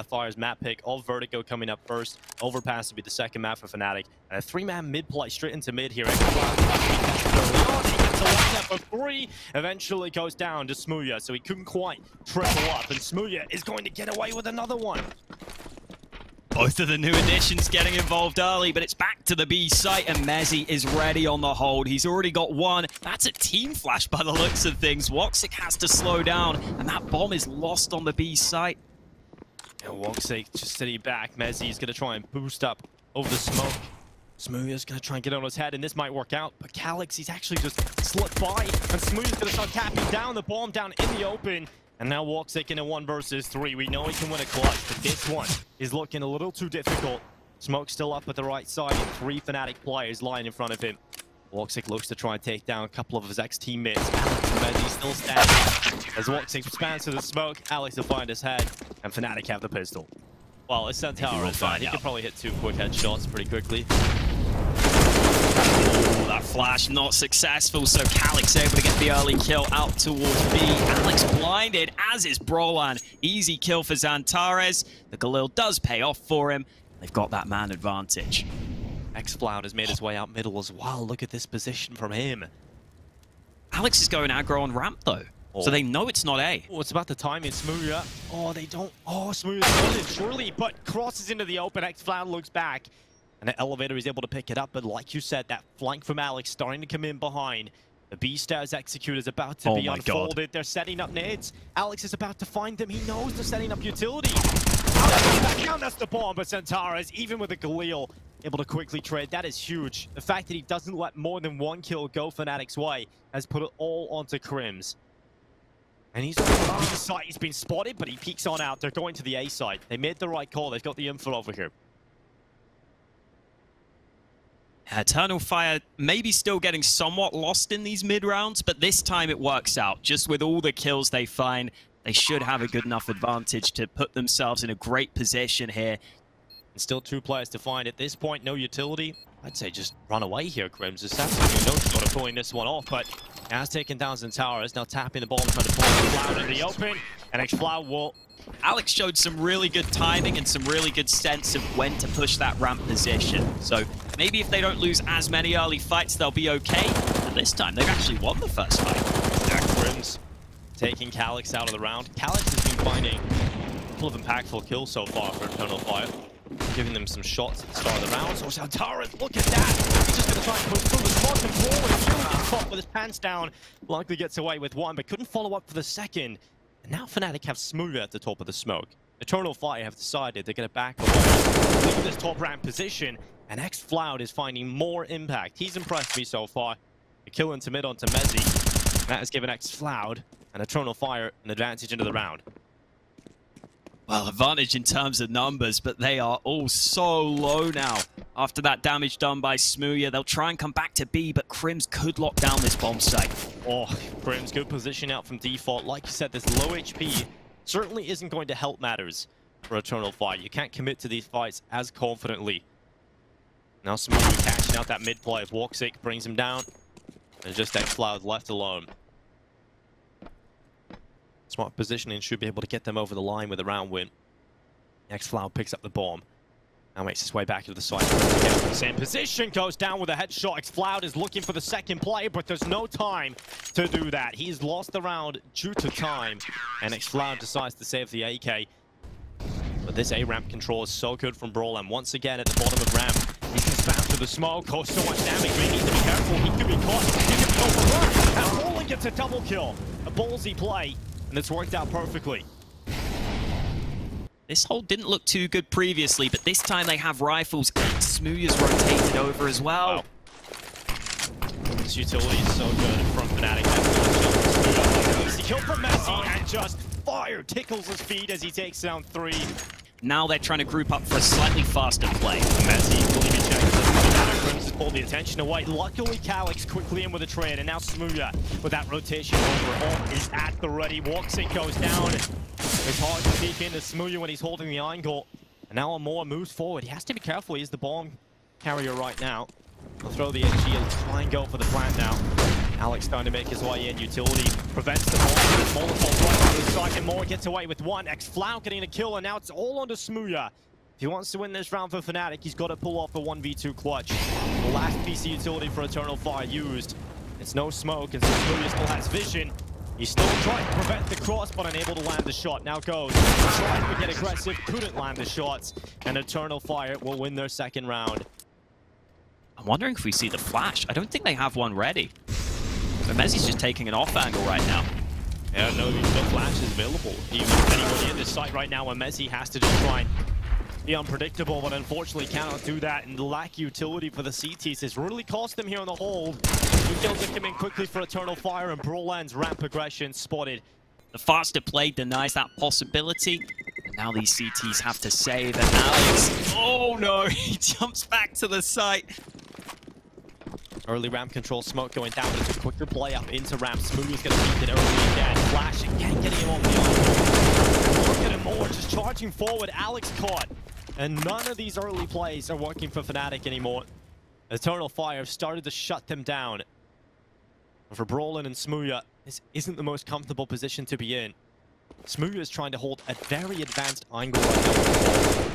Fire's map pick of Vertigo coming up first. Overpass to be the second map for Fnatic. And a 3-man mid play straight into mid here. He gets a one for 3. Eventually goes down to Smooya, so he couldn't quite triple up. And Smooya is going to get away with another one. Both of the new additions getting involved early, but it's back to the B site, and Mezzi is ready on the hold. He's already got one. That's a team flash by the looks of things. Woxic has to slow down, and that bomb is lost on the B site. And Woxic just sitting back. Mezzi is going to try and boost up over the smoke. Smooya's going to try and get on his head, and this might work out. But Calyx, he's actually just slipped by, and Smooya's going to start tapping down the bomb down in the open. And now Woxic in a 1 versus 3. We know he can win a clutch, but this one is looking a little too difficult. Smoke still up at the right side, and 3 Fnatic players lying in front of him. Woxic looks to try and take down a couple of his ex-teammates. Alex and Mezzi still standing. As Woxic spans to the smoke, Alex will find his head, and Fnatic have the pistol. Well, it's Centaur is fine. He can probably hit 2 quick headshots pretty quickly. Oh, that flash not successful, so Calyx able to get the early kill out towards B. Alex blinded, as is Brolan. Easy kill for Xantares. The Galil does pay off for him. They've got that man advantage. Xfloud has made his way out middle as well. Look at this position from him. Alex is going aggro on ramp, though. Oh. So they know it's not A. Oh, it's about the timing. Smooya. Oh, they don't. Oh, Smooya's got it, surely, but crosses into the open. Xfloud looks back. And the elevator is able to pick it up, but like you said, that flank from Alex starting to come in behind. The B-Stars execute is about to be unfolded. God. They're setting up nades. Alex is about to find them. He knows they're setting up utility. Back down, that's the bomb, but Xantares, even with a Galil, able to quickly trade. That is huge. The fact that he doesn't let more than 1 kill go Fnatic's way has put it all onto Crims. And he's on the B side. He's been spotted, but he peeks on out. They're going to the A side. They made the right call. They've got the info over here. Eternal Fire maybe still getting somewhat lost in these mid-rounds, but this time it works out. Just with all the kills they find, they should have a good enough advantage to put themselves in a great position here. And still 2 players to find. At this point, no utility. I'd say just run away here, Crims. It's absolutely no sort of pulling this one off, but has taken down Xantares, now tapping the ball in front of Xfloud in the open, and Xfloud will... Alex showed some really good timing and some really good sense of when to push that ramp position. So maybe if they don't lose as many early fights, they'll be okay. But this time, they've actually won the first fight. Jack Crims taking Calyx out of the round. Calyx has been finding a couple of impactful kills so far for Eternal Fire, giving them some shots at the start of the round. So Xantares, look at that! He's just going to try and push through the smoke and forward. Really gets caught with his pants down. Likely gets away with 1, but couldn't follow up for the second. And now Fnatic have Smooya at the top of the smoke. Eternal Fire have decided they're going to back away from this top ramp position, and Xfloud is finding more impact. He's impressed me so far. The kill into mid onto Mezzi. That has given Xfloud and Eternal Fire an advantage into the round. Well, advantage in terms of numbers, but they are all so low now. After that damage done by Smooya, they'll try and come back to B, but Crims could lock down this bomb site. Oh, Crims, good position out from default. Like you said, this low HP certainly isn't going to help matters for Eternal Fire. You can't commit to these fights as confidently. Now Smooya catching out that mid play of Woxic, brings him down, and just Xfloud left alone. Smart positioning should be able to get them over the line with a round win. Xfloud picks up the bomb. Now makes his way back to the side. Same position, goes down with a headshot. Xfloud is looking for the second play, but there's no time to do that. He's lost the round due to time, and Xfloud decides to save the AK. But this A-ramp control is so good from Brolan. Once again at the bottom of ramp, he can spam through the smoke, cause so much damage, but he needs to be careful. He could be caught, he could be overrun. And Brolan gets a double kill. A ballsy play. And it's worked out perfectly. This hold didn't look too good previously, but this time they have rifles and Smooya's rotated over as well. Wow. This utility is so good from Fnatic. Easy kill from Mezzi and just fire tickles his feet as he takes down 3. Now they're trying to group up for a slightly faster play. Mezzi will even check Crims has pulled the attention away. Luckily, Calyx quickly in with a trade, and now Smooya with that rotation overall is at the ready. Woxic goes down. It's hard to peek into Smooya when he's holding the angle. And now Amor moves forward. He has to be careful. He's the bomb carrier right now. He'll throw the HG and try and go for the plant now. Alex starting to make his way in. Utility prevents the ball. Molotov right on the side, and Moore gets away with one. Xflow getting a kill, and now it's all onto Smooya. If he wants to win this round for Fnatic, he's got to pull off a 1v2 clutch. The last piece of utility for Eternal Fire used. It's no smoke, and so Smooya still has vision. He's still trying to prevent the cross, but unable to land the shot. Now goes. Trying to get aggressive, couldn't land the shots, and Eternal Fire will win their second round. I'm wondering if we see the flash. I don't think they have one ready. So Mezzi's just taking an off angle right now. Yeah, no flash is available. Even if anybody in this site right now, when Messi has to just try and be unpredictable, but unfortunately cannot do that, and the lack of utility for the CTs has really cost them here on the hold. Two kills that come in quickly for Eternal Fire, and Broland's ramp aggression spotted. The faster play denies that possibility. And now these CTs have to save, and Alex, oh no, he jumps back to the site. Early ramp control, smoke going down, but it's a quicker play up into ramp. Smooth's going to beat it early again. Flash again, getting him on the arm. Look at him more, just charging forward. Alex caught. And none of these early plays are working for Fnatic anymore. Eternal Fire started to shut them down. For Brolin and Smooya, this isn't the most comfortable position to be in. Smooya is trying to hold a very advanced angle right now.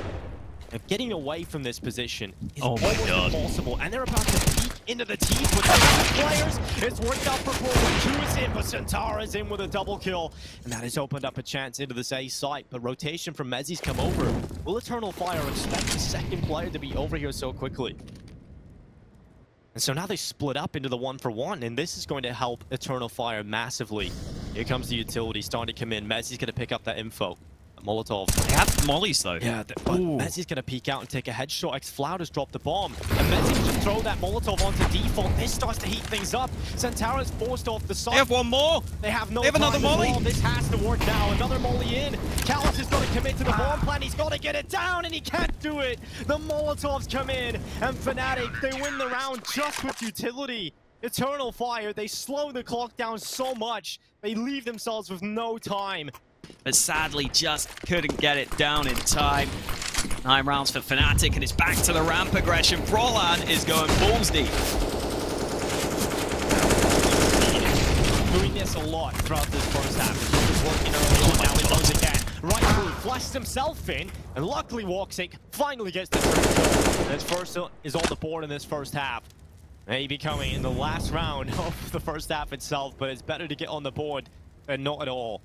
And getting away from this position is almost impossible. And they're about to peek into the teeth with the players. It's worked out for Brolin. 2 is in, but Santara's in with a double kill. And that has opened up a chance into this A site. But rotation from Mezzi's come over. Will Eternal Fire expect the second player to be over here so quickly? And so now they split up into the 1-for-1, and this is going to help Eternal Fire massively. Here comes the utility starting to come in. Mezzi's going to pick up that info. Molotov. They have mollies though. Yeah, but Mezzi's going to peek out and take a headshot. Xflow has dropped the bomb. And Mezzi can just throw that Molotov onto default. This starts to heat things up. Santara's forced off the side. They have one more. They have no They have another molly. This has to work now. Another molly in. Callus has got to commit to the bomb plan. He's got to get it down, and he can't do it. The Molotovs come in, and Fnatic, they win the round just with utility. Eternal Fire, they slow the clock down so much. They leave themselves with no time. But sadly just couldn't get it down in time. 9 rounds for Fnatic, and it's back to the ramp aggression. Broland is going balls deep. Doing this a lot throughout this first half. He's working early on, now he goes again. Right through, flashes himself in, and luckily Woxic finally gets the third kill. His first is on the board in this first half. Maybe coming in the last round of the first half itself, but it's better to get on the board than not at all.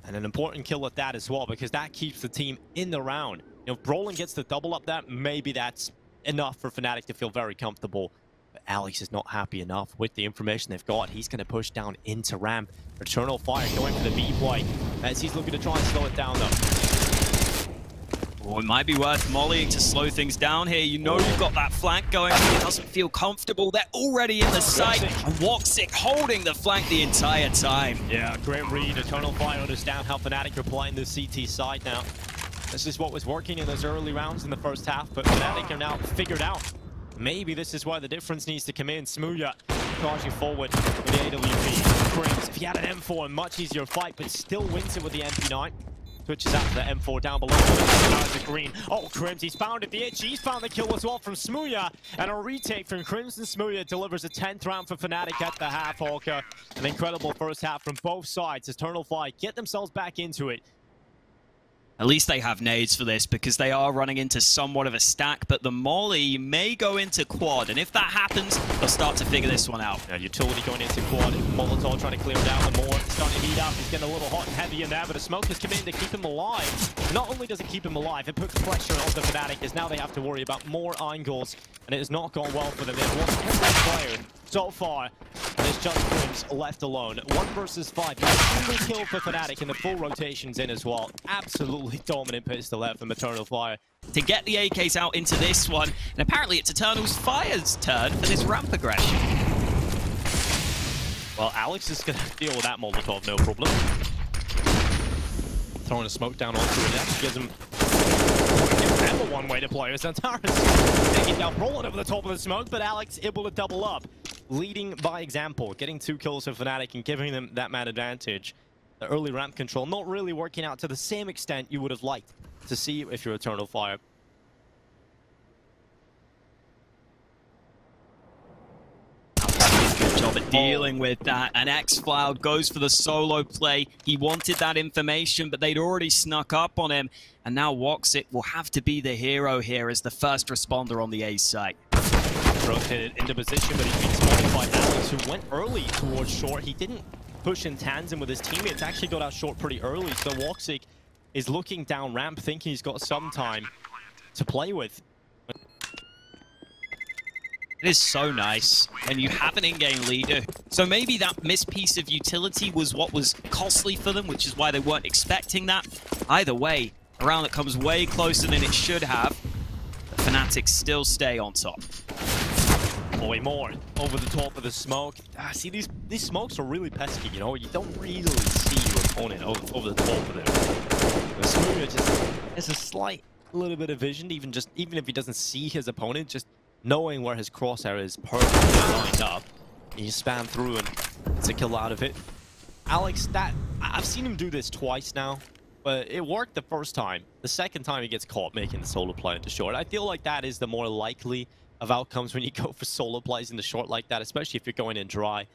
And an important kill at that as well, because that keeps the team in the round. You know, if Brolin gets the double up that, maybe that's enough for Fnatic to feel very comfortable. But Alex is not happy enough with the information they've got. He's going to push down into ramp. Eternal Fire going for the B play. As he's looking to try and slow it down, though. Oh, it might be worth mollying to slow things down here. You know you've got that flank going. It doesn't feel comfortable. They're already in the site. And Woxic holding the flank the entire time. Yeah, great read. Eternal Fire understand how Fnatic are playing the CT side now. This is what was working in those early rounds in the first half, but Fnatic are now figured out. Maybe this is why the difference needs to come in. Smooya charging forward with the AWP. Crims, if he had an M4, a much easier fight, but still wins it with the MP9. Switches out to the M4 down below. The green. Oh, Crims, he's found it. The itch. He's found the kill as well from Smooya. And a retake from Crimson. Smooya delivers a 10th round for Fnatic at the half, Hawker. An incredible first half from both sides. Eternal Fire get themselves back into it. At least they have nades for this, because they are running into somewhat of a stack, but the molly may go into quad, and if that happens, they'll start to figure this one out. Yeah, utility going into quad. Molotov trying to clear down the more. Starting to heat up. He's getting a little hot and heavy in there, but a smoke has come in to keep him alive. Not only does it keep him alive, it puts pressure on the Fnatic, as now they have to worry about more angles, and it has not gone well for them. They've lost every player so far, and it's just Crims left alone. 1 versus 5. Only kill for Fnatic, and the full rotation's in as well. Absolutely dominant pistol left from Eternal Fire. To get the AKs out into this one, and apparently it's Eternal's Fire's turn for this ramp aggression. Well, Alex is going to deal with that Molotov, no problem. Throwing a smoke down onto it, that gives him never one way to play. Santara's taking down Brolin over the top of the smoke, but Alex able to double up. Leading by example, getting 2 kills for Fnatic and giving them that man advantage. The early ramp control not really working out to the same extent you would have liked to see if you're Eternal Fire. Good job at dealing with that. And xCloud goes for the solo play. He wanted that information, but they'd already snuck up on him. And now Woxic will have to be the hero here as the first responder on the A site. Rotated into position, but he's been spotted by Alex, who went early towards short. He didn't push in tandem with his teammates, actually got out short pretty early. So Woxic is looking down ramp, thinking he's got some time to play with. It is so nice when you have an in-game leader. So maybe that missed piece of utility was what was costly for them, which is why they weren't expecting that. Either way, a round that comes way closer than it should have. The Fnatic still stay on top. Boy, more over the top of the smoke. See, these smokes are really pesky, you know? You don't really see your opponent over the top of them. The Smoothie just has a slight little bit of vision, even if he doesn't see his opponent, just knowing where his crosshair is perfectly lined up. You spam through and it's a kill out of it. Alex, I've seen him do this twice now, but it worked the first time. The second time he gets caught making the solo play into short. I feel like that is the more likely of outcomes when you go for solo plays in the short like that, especially if you're going in dry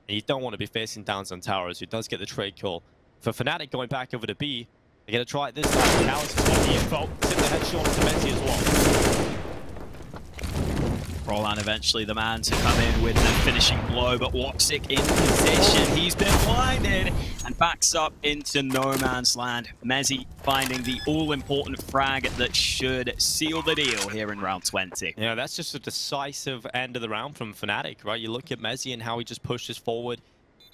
and you don't want to be facing downs on towers. Who does get the trade kill. For Fnatic going back over to B, they're going to try it this time. Alex has got the info. Send the headshot to Messi as well. Roland eventually the man to come in with the finishing blow, but Woxic in position. He's been blinded and backs up into no man's land. Messi finding the all-important frag that should seal the deal here in round 20. Yeah, that's just a decisive end of the round from Fnatic, right? You look at Messi and how he just pushes forward.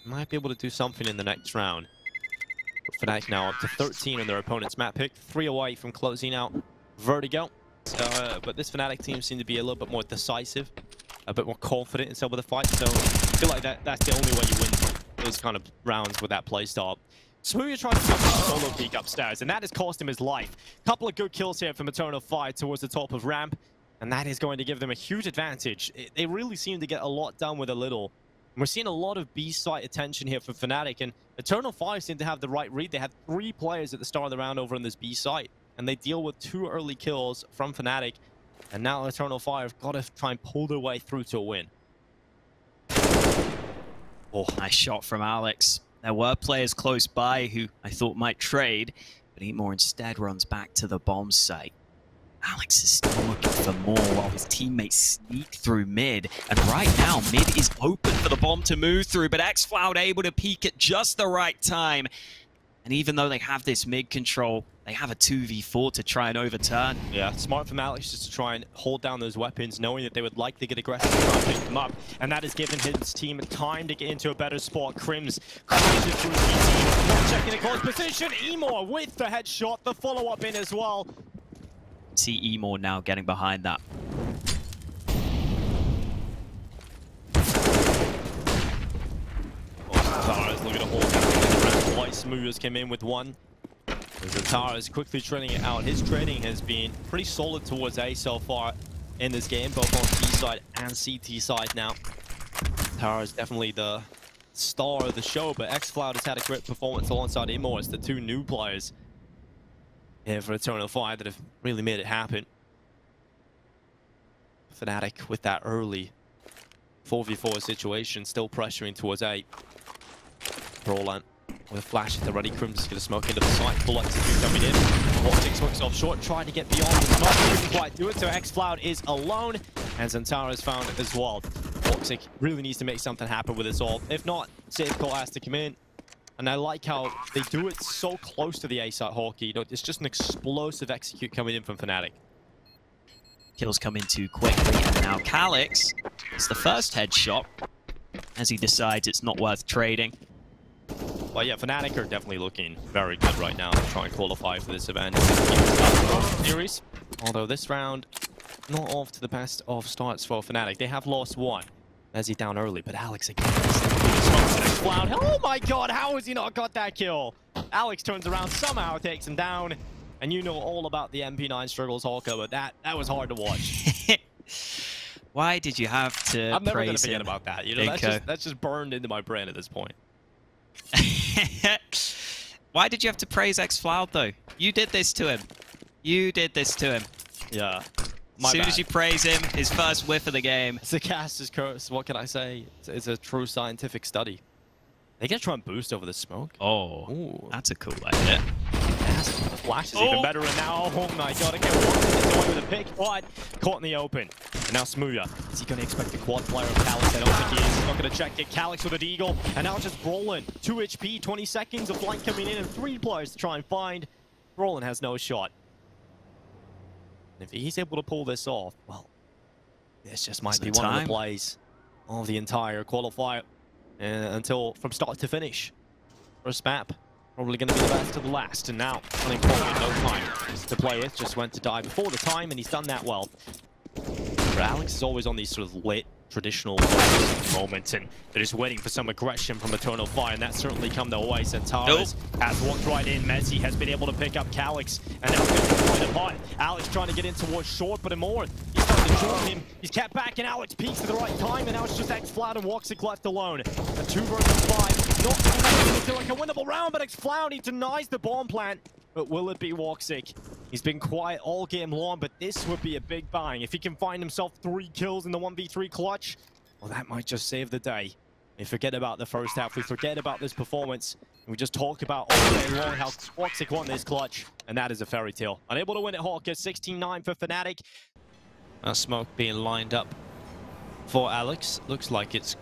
Might be able to do something in the next round. But Fnatic now up to 13 on their opponent's map pick. 3 away from closing out Vertigo. But this Fnatic team seemed to be a little bit more decisive, a bit more confident in some of the fights. So I feel like that's the only way you win those kind of rounds with that playstyle. Smoothie trying to do a solo peek upstairs, and that has cost him his life. Couple of good kills here from Eternal Fire towards the top of ramp, and that is going to give them a huge advantage. They really seem to get a lot done with a little. And we're seeing a lot of B-site attention here from Fnatic, and Eternal Fire seem to have the right read. They had 3 players at the start of the round over on this B-site, and they deal with 2 early kills from Fnatic. And now Eternal Fire have got to try and pull their way through to a win. Oh, nice shot from Alex. There were players close by who I thought might trade, but Emor instead runs back to the bomb site. Alex is still looking for more while his teammates sneak through mid. And right now, mid is open for the bomb to move through, but xCloud able to peek at just the right time. And even though they have this mid control, they have a 2v4 to try and overturn. Yeah, smart from Alex just to try and hold down those weapons, knowing that they would likely get aggressive and try and pick them up. And that has given his team time to get into a better spot. Crims crashes through CT, not checking the close position. Emor with the headshot, the follow-up in as well. See Emor now getting behind that. Tara's looking to hold that twice. Smoothers came in with 1. Zatara is quickly trading it out. His trading has been pretty solid towards A so far in this game, both on B side and CT side now. Tara is definitely the star of the show, but xCloud has had a great performance alongside Emor. It's the 2 new players here for Eternal Fire that have really made it happen. Fnatic with that early 4v4 situation, still pressuring towards A. Roland with a flash at the ready. Crims is going to smoke into the site. Full execute coming in. Woxic smokes off short, trying to get beyond the smoke. Couldn't quite do it, so xCloud is alone. And Zantara is found as well. Woxic really needs to make something happen with this all. If not, safe call has to come in. And I like how they do it so close to the A site, Hawkey. You know, it's just an explosive execute coming in from Fnatic. Kills come in too quickly, and now Calix is the first headshot as he decides it's not worth trading. Well, yeah, Fnatic are definitely looking very good right now to try and qualify for this event. Series. Although this round, not off to the best of starts for Fnatic. They have lost 1. Messi down early, but Alex again. Cloud. Oh my god, how has he not got that kill? Alex turns around, somehow takes him down. And you know all about the MP9 struggles, Hawker, but that was hard to watch. Why did you have to I'm never praise going to forget him, about that. You know, that's just burned into my brain at this point. Why did you have to praise xCloud though? You did this to him. You did this to him. Yeah. As soon as you praise him, his first whiff of the game. Stochastic's curse, what can I say? It's a true scientific study. They can try and boost over the smoke. Oh, ooh, that's a cool idea. The flash is even better, and now, oh my god, again, away with a pick, but caught in the open. And now Smooya, is he going to expect the quad player of Calyx? I don't think he is. He's not going to check it. Calyx with a deagle, and now just Brolin. 2 HP, 20 seconds of flank coming in, and 3 players to try and find. Brolin has no shot. And if he's able to pull this off, well, this just might be one of the plays of the entire qualifier until from start to finish. First map. Probably going to be the best to the last, and now running forward, no time to play with. Just went to die before the time, and he's done that well. But Alex is always on these sort of lit, traditional moments, and they're just waiting for some aggression from Eternal Fire, and that's certainly come their way. Centaurus has walked right in. Messi has been able to pick up Calyx, and now he's going to apart. Alex trying to get in towards short, but more. He's starting to join him. He's kept back, and Alex peeks at the right time, and now it's just X-Floud and Woxic left alone. A 2 versus 5. Not looking like a winnable round, but X-Floud, he denies the bomb plant. But will it be Woxic? He's been quiet all game long, but this would be a big bang. If he can find himself 3 kills in the 1v3 clutch, well, that might just save the day. We forget about the first half. We forget about this performance. And we just talk about all day long how Woxic won this clutch. And that is a fairy tale. Unable to win it, Hawker. 16-9 for Fnatic. Smoke being lined up for Alex. Looks like it's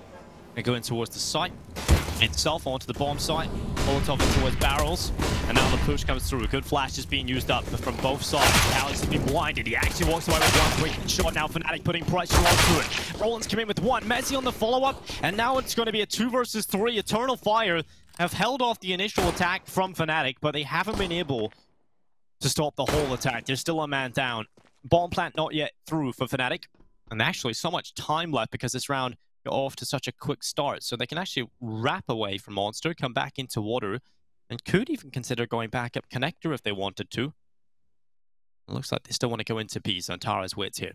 going towards the site itself, onto the bomb site. Molotov in towards barrels. And now the push comes through. A good flash is being used up from both sides. Alex has been blinded. He actually walks away with 1 quick shot. Now Fnatic putting pressure onto it. Roland's come in with 1. Messi on the follow-up. And now it's going to be a 2 versus 3. Eternal Fire have held off the initial attack from Fnatic, but they haven't been able to stop the whole attack. There's still a man down. Bomb plant not yet through for Fnatic. And actually so much time left because this round got off to such a quick start. So they can actually wrap away from Monster, come back into water, and could even consider going back up connector if they wanted to. It looks like they still want to go into B. Zantara's wits here.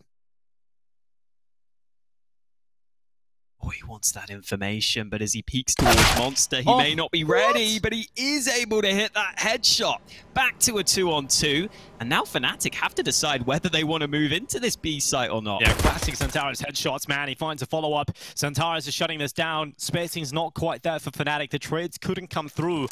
Oh, he wants that information, but as he peeks towards Monster, he may not be ready, but he is able to hit that headshot. Back to a 2-on-2, and now Fnatic have to decide whether they want to move into this B site or not. Yeah, classic Zantara's headshots, man. He finds a follow-up. Zantara's is shutting this down. Spacing's not quite there for Fnatic. The trades couldn't come through.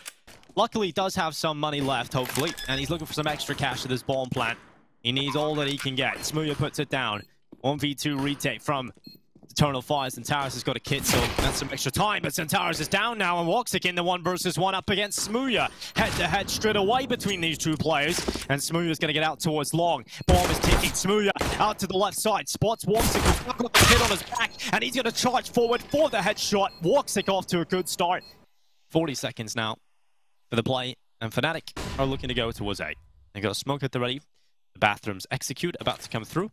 Luckily, he does have some money left, hopefully, and he's looking for some extra cash to this bomb plant. He needs all that he can get. Smooya puts it down. 1v2 retake from Eternal Fires. Centaurus has got a kit, so that's some extra time, but Centaurus is down now, and Woxic in the 1 versus 1 up against Smooya. Head-to-head straight away between these 2 players, and Smooya's going to get out towards long. Bomb is ticking. Smooya out to the left side, spots Woxic, who's stuck with the kit on his back, and he's going to charge forward for the headshot. Woxic off to a good start. 40 seconds now for the play, and Fnatic are looking to go towards A. They got a smoke at the ready. The bathrooms execute, about to come through.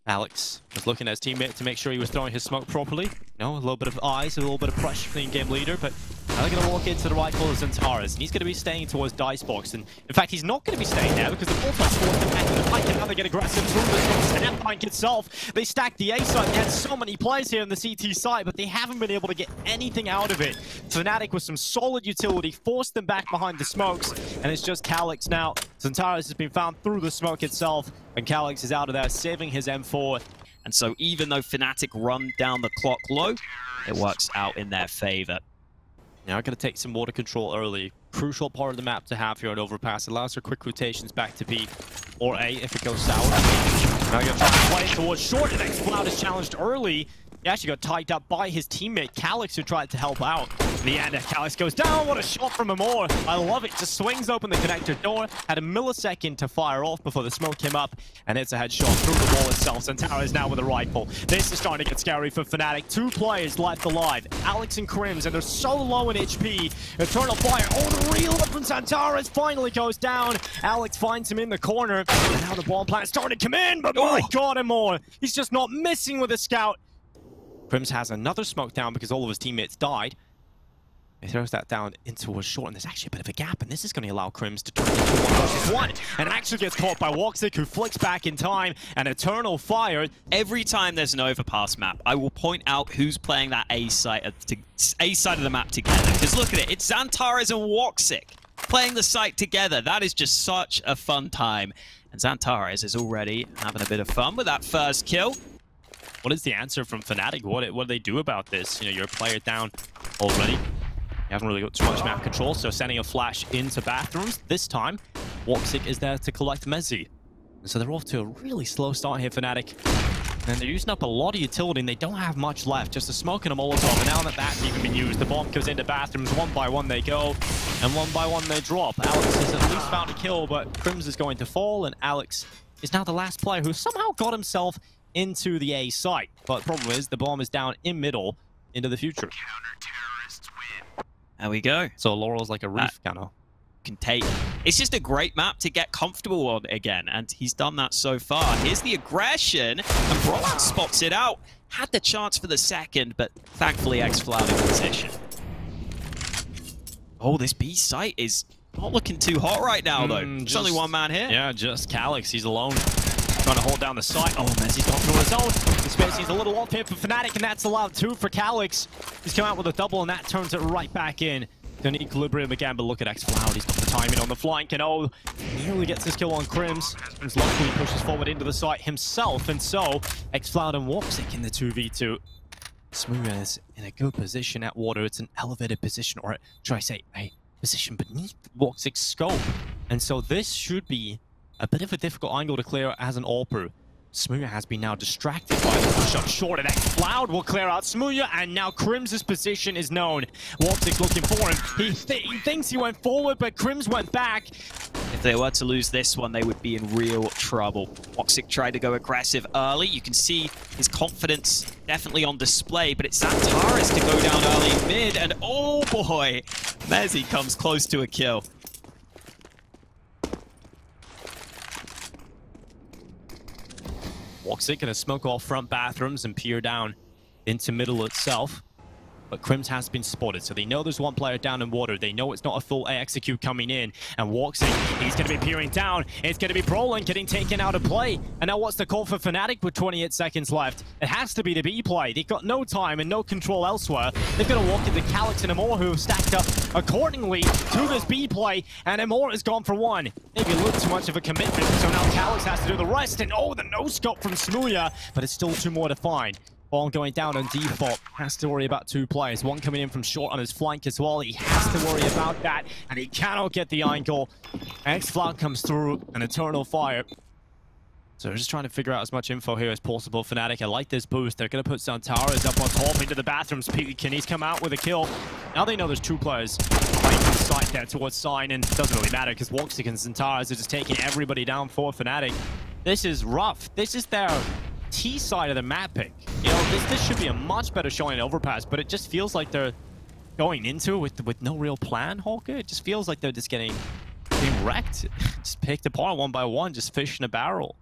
Alex was looking at his teammate to make sure he was throwing his smoke properly. A little bit of eyes, a little bit of pressure from the in-game leader, but now they're going to walk into the right corner of Zantara's, and he's going to be staying towards Dicebox. And in fact, he's not going to be staying there because the Bulldogs forced him back in the fight, and now they get aggressive through the Snapbank itself. They stacked the A side. They had so many players here in the CT side, but they haven't been able to get anything out of it. Fnatic with some solid utility forced them back behind the smokes, and it's just Calyx now. Zantara's has been found through the smoke itself, and Calyx is out of there, saving his M4. And so even though Fnatic run down the clock low, it works out in their favor. Now going to take some water control early. Crucial part of the map to have here on Overpass. Allows for quick rotations back to B or A if it goes sour. Now going to try to play towards short, and X-Floud is challenged early. He actually got tied up by his teammate, Calyx, who tried to help out. In the end, Calyx goes down. What a shot from Amor. I love it. Just swings open the connector door. Had a millisecond to fire off before the smoke came up, and it's a headshot through the wall itself. Centaur is now with a rifle. This is starting to get scary for Fnatic. 2 players left alive, Alex and Crims, and they're so low in HP. Eternal Fire. Oh, the reel up from Centaur finally goes down. Alex finds him in the corner, and now the bomb plant started to come in, but my God, Amor. He's just not missing with a scout. Crims has another smoke down because all of his teammates died. He throws that down into a short, and there's actually a bit of a gap, and this is going to allow Crims to turn into 1 versus 1, and actually gets caught by Woxic, who flicks back in time, and Eternal Fire. Every time there's an overpass map, I will point out who's playing that A side of the map together, because look at it, it's Xantares and Woxic playing the site together. That is just such a fun time. And Xantares is already having a bit of fun with that first kill. What is the answer from Fnatic? What do they do about this? You know, you're a player down already. You haven't really got too much map control, so sending a flash into bathrooms. This time, Woxic is there to collect Mezzi. And so they're off to a really slow start here, Fnatic. And they're using up a lot of utility, and they don't have much left. Just a smoke and a Molotov, and now that that's even been used, the bomb goes into bathrooms. One by one they go, and one by one they drop. Alex has at least found a kill, but Crims is going to fall, and Alex is now the last player who somehow got himself into the A site. But the problem is, the bomb is down in middle into the future. Counter-terrorists win. There we go. So Laurel's like a reef kind of. Can take. It's just a great map to get comfortable on again, and he's done that so far. Here's the aggression, and Brolan spots it out. Had the chance for the second, but thankfully xFloud in position. Oh, this B site is not looking too hot right now, though. There's only one man here. Yeah, just Calix. He's alone. Trying to hold down the site. Oh, Mezzi's gone through his own. The spacing's a little off here for Fnatic, and that's allowed 2 for Calix. He's come out with a double, and that turns it right back in. An equilibrium again, but look at xFloud. He's got the timing on the flank, and oh, nearly gets his kill on Crims. Crims luckily pushes forward into the site himself, and so xFloud and Woxic in the 2v2. Smooth is in a good position at water. It's an elevated position, or should I say a position beneath Woxic's scope. And so this should be a bit of a difficult angle to clear as an AWPer. Smooya has been now distracted by the push-up short, and xFloud will clear out Smooya, and now Crims' position is known. Woxic's looking for him. He thinks he went forward, but Crims went back. If they were to lose this one, they would be in real trouble. Woxic tried to go aggressive early. You can see his confidence definitely on display, but it's Xantares to go down early mid, and oh boy, Mezzi comes close to a kill. Woxic gonna smoke off front bathrooms and peer down into middle itself. But Crims has been spotted, so they know there's one player down in water. They know it's not a full A execute coming in. And Woxic, he's going to be peering down. It's going to be Brolan getting taken out of play. And now what's the call for Fnatic with 28 seconds left? It has to be the B play. They've got no time and no control elsewhere. They've got to walk into Calix and Amor, who have stacked up accordingly to this B play. And Amor is gone for one. Maybe a little too much of a commitment, so now Calix has to do the rest. And oh, the no-scope from Smooya, but it's still 2 more to find. Ball going down on default. Has to worry about 2 players. One coming in from short on his flank as well. He has to worry about that, and he cannot get the angle. xFloud comes through, an Eternal Fire. So they're just trying to figure out as much info here as possible. Fnatic, I like this boost. They're going to put Xantares up on top into the bathrooms. Can he's come out with a kill? Now they know there's 2 players right in sight there towards Sign, and it doesn't really matter because Woxic and Xantares are just taking everybody down for Fnatic. This is rough. This is their T side of the map pick. You know, this should be a much better showing in Overpass, but it just feels like they're going into it with no real plan, Hawker. It just feels like they're just getting wrecked. Just picked apart one by one, just fish in a barrel.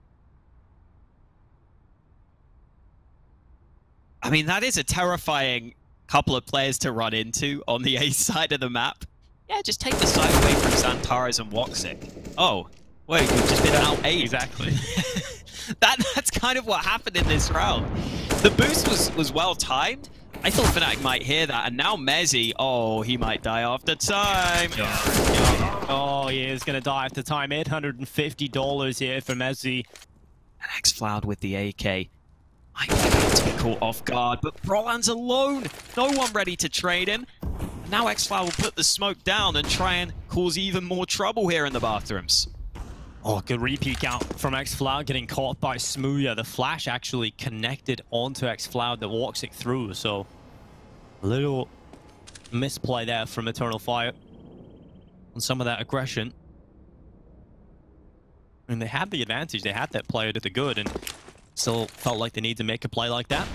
I mean, that is a terrifying couple of players to run into on the A side of the map. Yeah, just take the side away from Xantares and Woxic. Oh, wait, we've just been out 8. Exactly. That's kind of what happened in this round. The boost was well timed. I thought Fnatic might hear that, and now Mezzi, oh, he might die after time. Yeah. Oh, he is going to die after time. $850 here for Mezzi. And xFloud with the AK. Might be about to be caught off guard, but Brolan's alone. No one ready to trade him. And now xFloud will put the smoke down and try and cause even more trouble here in the bathrooms. Oh, good re-peek out from xFloud, getting caught by Smooya. The flash actually connected onto xFloud that walks it through, so a little misplay there from Eternal Fire on some of that aggression. And they had the advantage. They had that player to the good, and still felt like they need to make a play like that.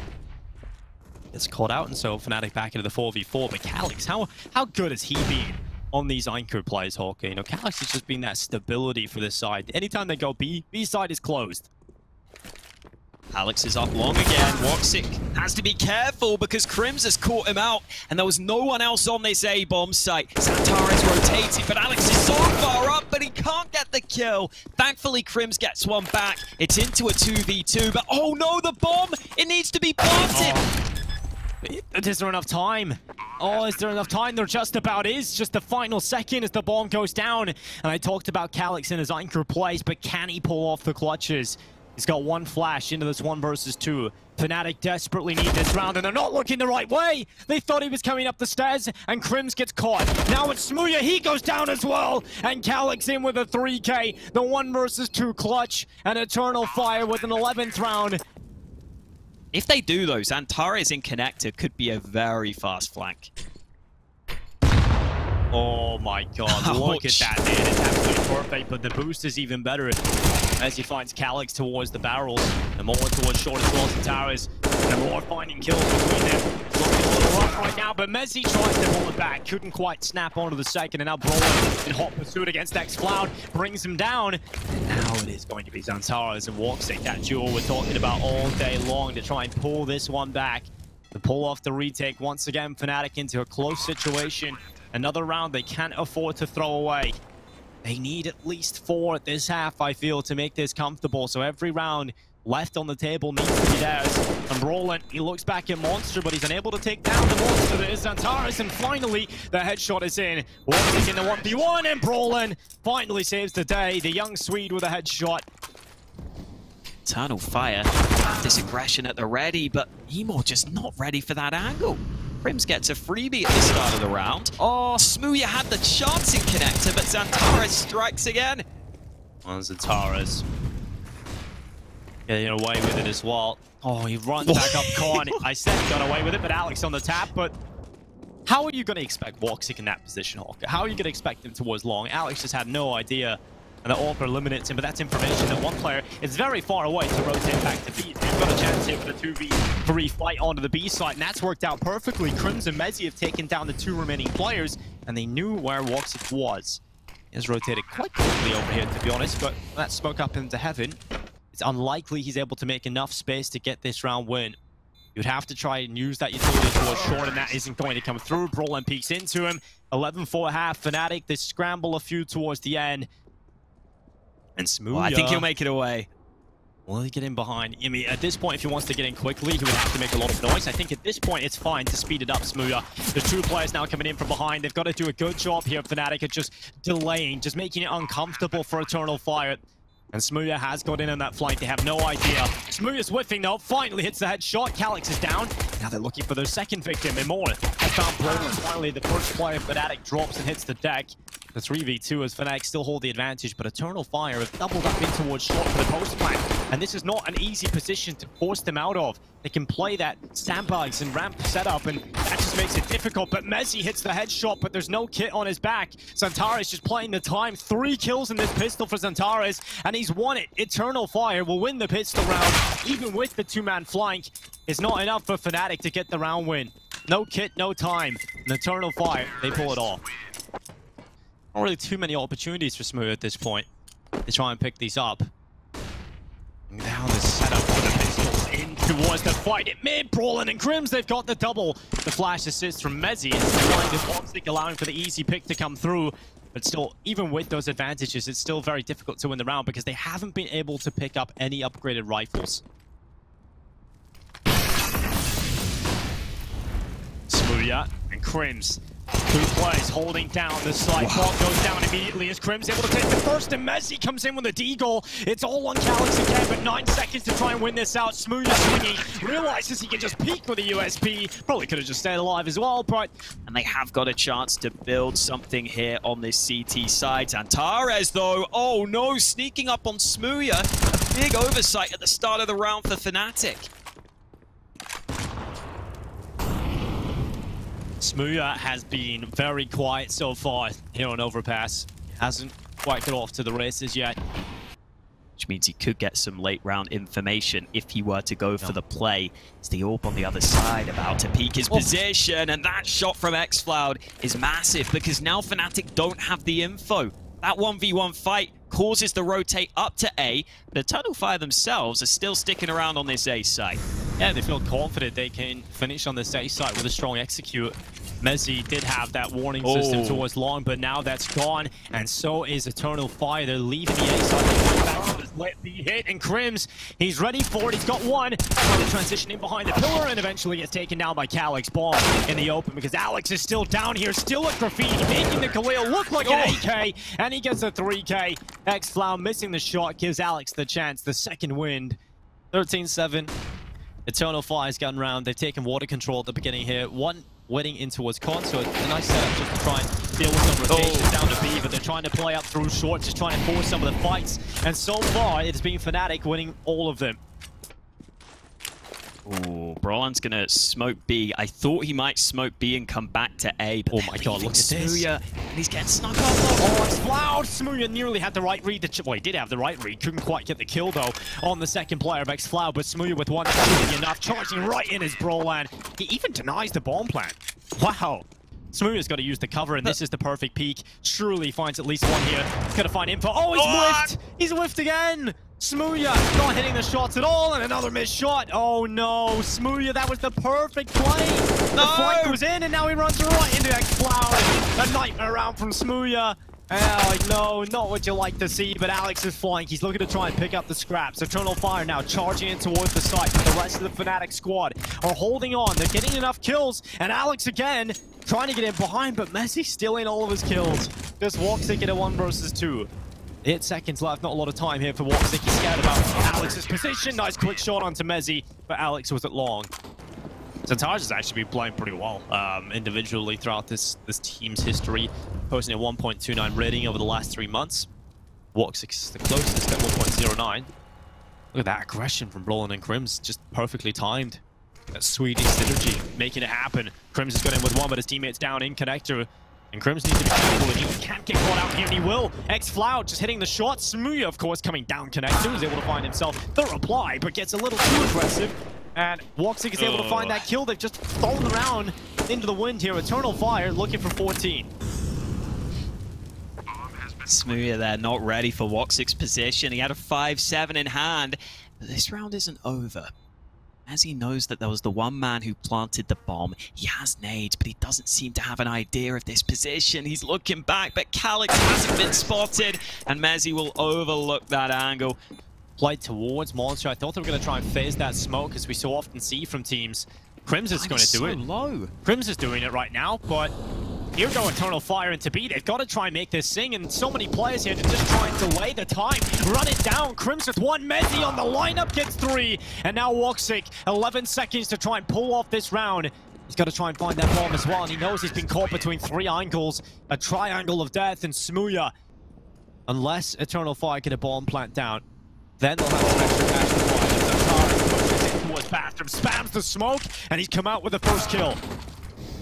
It's caught out, and so Fnatic back into the 4v4. But Calix, how good has he been on these anchor plays, Hawker? You know, Calix has just been that stability for this side. Anytime they go B side is closed. Alex is up long again. Woxic has to be careful because Crims has caught him out, and there was no one else on this A-bomb site. Xantares rotating, but Alex is so far up, but he can't get the kill. Thankfully, Crims gets one back. It's into a 2v2, but oh no, the bomb! It needs to be planted! Oh. There's not enough time. Oh, is there enough time? There just about is. Just the final second as the bomb goes down. And I talked about Calyx in his anchor plays, but can he pull off the clutches? He's got one flash into this 1 versus 2. Fnatic desperately need this round, and they're not looking the right way. They thought he was coming up the stairs, and Crims gets caught. Now it's Smooya. He goes down as well. And Calyx in with a 3K. The 1 versus 2 clutch. And Eternal Fire with an 11th round. If they do though, Xantares in connector could be a very fast flank. Oh my god, look at that, man. It's absolutely perfect, but the boost is even better as he finds Calyx towards the barrels. And more towards short as well as Towers. And more finding kills between them. Looking a little rough right now, but Mezzi tries to pull it back. Couldn't quite snap onto the second, and now Brawler in hot pursuit against Xcloud brings him down. And now it is going to be Xantares and Woxic, that duel we're talking about all day long to try and pull this one back. To pull off the retake once again, Fnatic into a close situation. Another round they can't afford to throw away. They need at least 4 at this half, I feel, to make this comfortable. So every round left on the table needs to be theirs. And Brolin, he looks back at Monster, but he's unable to take down the Monster that is Xantares. And finally, the headshot is in. Woxic in the 1v1, and Brolin finally saves the day. The young Swede with a headshot. Eternal Fire, this aggression at the ready, but Emo just not ready for that angle. Crims gets a freebie at the start of the round. Oh, Smooya had the chance in connector, but Xantares strikes again. Well, Xantares getting away with it as well. Oh, he runs back up Con. I said he got away with it, but Alex on the tap. But how are you going to expect Woxic in that position, Hawker? How are you going to expect him towards long? Alex just had no idea. And the AWP eliminates him, but that's information that one player is very far away to rotate back to B. They've got a chance here for the 2v3 fight onto the B side, and that's worked out perfectly. Crims and Mezzi have taken down the 2 remaining players, and they knew where Woxic was. He has rotated quite quickly over here, to be honest, but that smoke up into heaven. It's unlikely he's able to make enough space to get this round win. You'd have to try and use that utility towards short, and that isn't going to come through. Brolin peeks into him. 11-4 half. Fnatic, they scramble a few towards the end. And Smooya, Well, I think he'll make it away. Will he get in behind? I mean, at this point, if he wants to get in quickly, he would have to make a lot of noise. I think at this point, it's fine to speed it up, Smooya. There's 2 players now coming in from behind. They've got to do a good job here, Fnatic, at just delaying, just making it uncomfortable for Eternal Fire. And Smooya has got in on that flank. They have no idea. Smooya's whiffing, though. Finally hits the headshot. Calyx is down. Now they're looking for their second victim. Immortal has found Brolin. Finally, the first player, Fnatic, drops and hits the deck. The 3v2 as Fnatic still hold the advantage, but Eternal Fire have doubled up in towards short for the post plant. And this is not an easy position to force them out of. They can play that sandbags and ramp setup, and that just makes it difficult. But Mezzi hits the headshot, but there's no kit on his back. Xantares just playing the time. 3 kills in this pistol for Xantares, and he's won it. Eternal Fire will win the pistol round, even with the 2-man flank. It's not enough for Fnatic to get the round win. No kit, no time. And Eternal Fire, they pull it off. Not really too many opportunities for Smooya at this point to try and pick these up. Now the setup for the pistols in towards the fight. It mid, Brolin and Crims, they've got the double. The flash assist from Mezzi is behind the Woxic, allowing for the easy pick to come through. But still, even with those advantages, it's still very difficult to win the round because they haven't been able to pick up any upgraded rifles. Smooya and Crims. 2 players holding down the side. Ball goes down immediately as Crims able to take the first, and Mezzi comes in with a D-goal. It's all on Calyx again, but 9 seconds to try and win this out. Smooya swinging, realizes he can just peek with a USP. Probably could have just stayed alive as well, but... And they have got a chance to build something here on this CT side. Xantares, though, oh no, sneaking up on Smooya. A big oversight at the start of the round for Fnatic. Smooya has been very quiet so far here on Overpass. Hasn't quite got off to the races yet. Which means he could get some late round information if he were to go for the play. It's the AWP on the other side about to peek his position, and that shot from Xcloud is massive because now Fnatic don't have the info. That 1v1 fight causes the rotate up to A, but Eternal Fire themselves are still sticking around on this A site. Yeah, they feel confident they can finish on this A site with a strong execute. Mezzi did have that warning system towards long, but now that's gone, and so is Eternal Fire. They're leaving the A site, they're going back to the let the hit, and Crims, he's ready for it. He's got one. Trying to transition in behind the pillar, and eventually gets taken down by Calyx. Bomb in the open because Alex is still down here, still at Graffiti, making the Khalil look like an AK, and he gets a 3K. xFlow missing the shot gives Alex the chance, the second wind. 13-7. Eternal Fire's gotten round. They've taken water control at the beginning here. One wedding in towards Con, so it's a nice setup just to try and deal with some rotations down to B, but they're trying to play up through short, just trying to force some of the fights. And so far, it's been Fnatic winning all of them. Ooh, Brolan's gonna smoke B. I thought he might smoke B and come back to A, but oh my god, look at this. Smooya, and he's getting snuck up. Oh, it's loud. Smooya nearly had the right read. Well, he did have the right read. Couldn't quite get the kill, though, on the second player of xFlow, but Smooya with one shooting enough, charging right in his Brolan. He even denies the bomb plant. Wow. Smooya's got to use the cover, and this is the perfect peek. Surely finds at least one here. He's got to find info. Oh, he's whiffed! He's whiffed again! Smooya not hitting the shots at all, and another missed shot. Oh no, Smooya, that was the perfect play. No. The flank goes in, and now he runs right into xFlow. A nightmare round from Smooya. Like, no, not what you like to see, but Alex is flying. He's looking to try and pick up the scraps. Eternal Fire now charging in towards the site, but the rest of the Fnatic squad are holding on. They're getting enough kills, and Alex again trying to get in behind, but Messi stealing all of his kills. Just Woxic in a 1 versus 2. 8 seconds left, not a lot of time here for Woxic. He's scared about Alex's position. Nice quick shot onto Messi, but Alex was it long. Zantara has actually been playing pretty well individually throughout this team's history, posting a 1.29 rating over the last 3 months. Woxic is the closest at 1.09. Look at that aggression from Brolin and Crims, just perfectly timed. That Swedish synergy, making it happen. Crims has got in with one, but his teammate's down in connector. And Crims needs to be careful, and he can't get caught out here, and he will. xFlow just hitting the shot. Smooya, of course, coming down connector, is able to find himself the reply, but gets a little too aggressive. And Woxic is able to find that kill. They've just thrown around into the wind here. Eternal Fire looking for 14. Smooya there, not ready for Woxic's position. He had a 5-7 in hand, but this round isn't over. As he knows that there was the one man who planted the bomb, he has nades, but he doesn't seem to have an idea of this position. He's looking back, but Calyx hasn't been spotted, and Messi will overlook that angle. Played towards Monster. I thought they were going to try and phase that smoke, as we so often see from teams. Crims is going to do it. Low. Crims is doing it right now, but here go Eternal Fire into B. They've got to try and make this sing, and so many players here to just try and delay the time. Run it down. Crims with one. Messi on the lineup gets 3. And now Woxic, 11 seconds to try and pull off this round. He's got to try and find that bomb as well, and he knows he's been caught between 3 angles. A triangle of death, and Smooya. Unless Eternal Fire get a bomb plant down, then they'll have some extra cash to fly. Zantara pushes in towards Bathroom, spams the smoke, and he's come out with the first kill.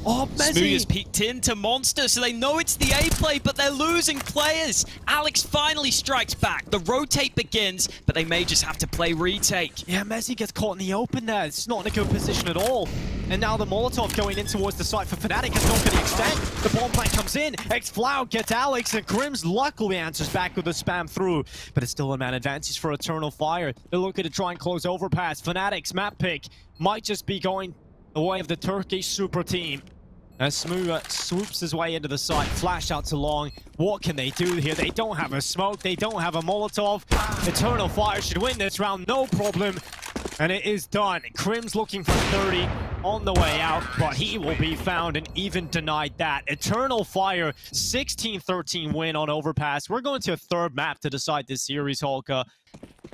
Oh, Smooya's peeked into Monster, so they know it's the A play, but they're losing players. Alex finally strikes back. The rotate begins, but they may just have to play retake. Yeah, Messi gets caught in the open there. It's not in a good position at all. And now the Molotov going in towards the site for Fnatic is not going to extend. The bomb plant comes in. xFlow gets Alex, and Crims luckily answers back with a spam through. But it's still a man advantage for Eternal Fire. They're looking to try and close overpass. Fnatic's map pick might just be going the way of the Turkish super team. As Smooya swoops his way into the site, flash out to long. What can they do here? They don't have a smoke, they don't have a Molotov. Eternal Fire should win this round, no problem. And it is done. Crims looking for 30 on the way out, but he will be found and even denied that. Eternal Fire, 16-13 win on Overpass. We're going to a 3rd map to decide this series, Holka.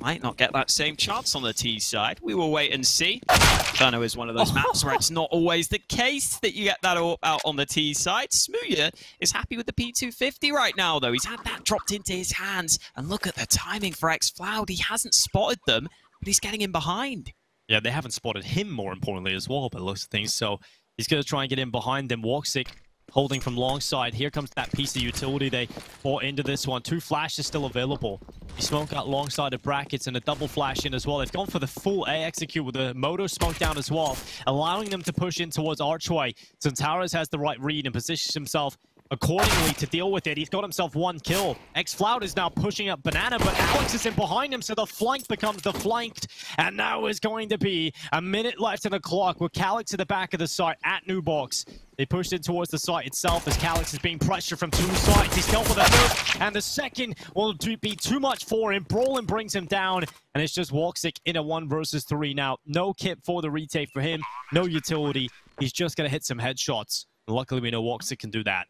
Might not get that same chance on the T side. We will wait and see. Chano is one of those maps where it's not always the case that you get that out on the T side. Smooya is happy with the P250 right now, though. He's had that dropped into his hands. And look at the timing for xFlow. He hasn't spotted them, but he's getting in behind. Yeah, they haven't spotted him, more importantly, as well, by the looks of things. So he's going to try and get in behind them. Woxic holding from long side. Here comes that piece of utility they bought into this one. 2 flashes still available. You smoke out long side of brackets and a double flash in as well. They've gone for the full A execute with the motor smoke down as well, allowing them to push in towards Archway. Zantara has the right read and positions himself accordingly to deal with it. He's got himself 1 kill. Xfloud is now pushing up Banana, but Alex is in behind him, so the flank becomes the flanked. And now is going to be a minute left in the clock with Calyx at the back of the site at New Box. They pushed it towards the site itself as Calyx is being pressured from 2 sides. He's dealt with a move, and the second will be too much for him. Brolin brings him down, and it's just Woxic in a 1 versus 3 now. No kit for the retake for him, no utility. He's just going to hit some headshots. Luckily, we know Woxic can do that.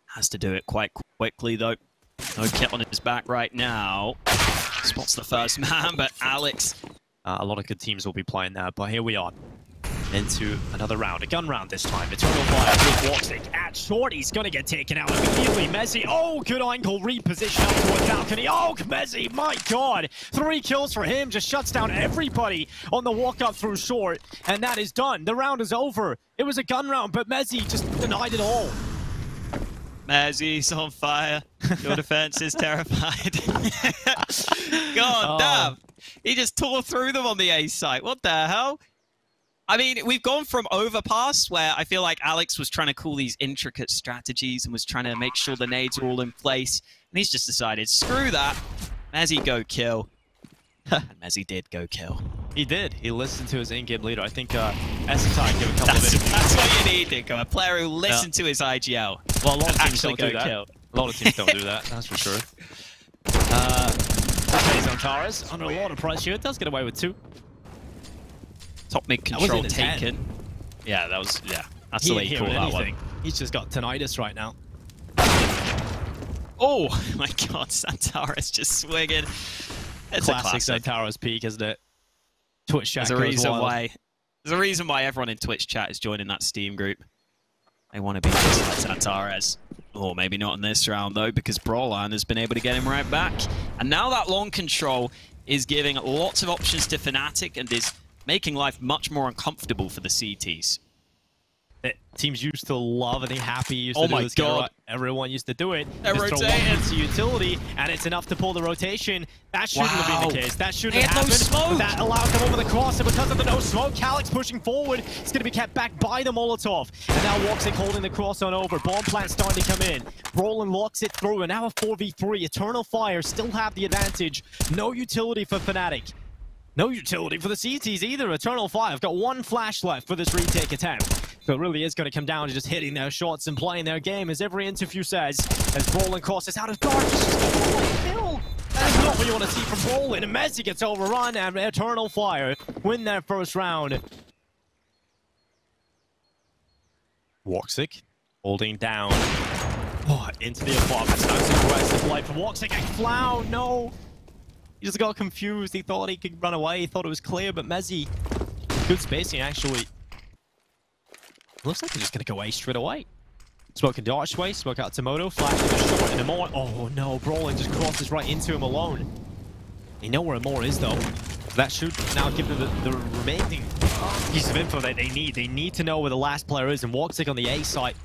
Has to do it quite quickly, though. No kit on his back right now. Spots the first man, but Alex... a lot of good teams will be playing there, but here we are. Into another round, a gun round this time. Eternal Fire with Woxic at short. He's going to get taken out immediately. Messi, oh, good angle, reposition up towards balcony. Oh, Messi, my God. 3 kills for him, just shuts down everybody on the walk up through short. And that is done. The round is over. It was a gun round, but Messi just denied it all. Mezzi's on fire. Your defense is terrified. God damn. He just tore through them on the A site. What the hell? I mean, we've gone from Overpass, where I feel like Alex was trying to call these intricate strategies and was trying to make sure the nades are all in place. And he's just decided, screw that. Mezzi go kill. And Mezzi did go kill. He did. He listened to his in-game leader. I think Essetai gave a couple of interviews. That's what you need, Dinko. A player who listened to his IGL. Well, a lot of teams don't do that. Kill. A lot of teams don't do that, that's for sure. Zantares under a lot of pressure. It does get away with 2. Top mid control taken. Yeah, that was, yeah. That's the way you call that one. He's just got tinnitus right now. Oh my God, Zantares just swinging. It's classic Zantares peak, isn't it? Twitch chat There's a reason why everyone in Twitch chat is joining that Steam group. They want to be just like Zantares. Or maybe not in this round, though, because Broline has been able to get him right back. And now that long control is giving lots of options to Fnatic and is making life much more uncomfortable for the CTs. Teams used to love and happy used to do this. God. Everyone used to do it. They're rotating. It's a utility, and it's enough to pull the rotation. That shouldn't have been the case. That shouldn't have happened. No smoke. That allows them over the cross, and because of the no smoke, Calyx pushing forward. It's going to be kept back by the Molotov. And now Woxic holding the cross on over. Bomb plant starting to come in. Brolin locks it through, and now a 4v3. Eternal Fire still have the advantage. No utility for Fnatic. No utility for the CTs either. Eternal Fire have got 1 flash left for this retake attempt. So it really is going to come down to just hitting their shots and playing their game, as every interview says. As Brolin crosses out of guard, just a kill. That is not what you want to see from Brolin. And Messi gets overrun, and Eternal Fire win their first round. Woxic holding down into the apartment. That's aggressive play from Woxic. Xfloud, no. He just got confused. He thought he could run away. He thought it was clear, but Messi, good spacing actually. Looks like they're just going to go A straight away. Smoke and dodge away, smoke out to Moto, flash to the short and Amor. Oh no, Brolin just crosses right into him alone. They know where Amor is though. So that should now give them the remaining piece of info that they need. They need to know where the last player is, and Woxic on the A site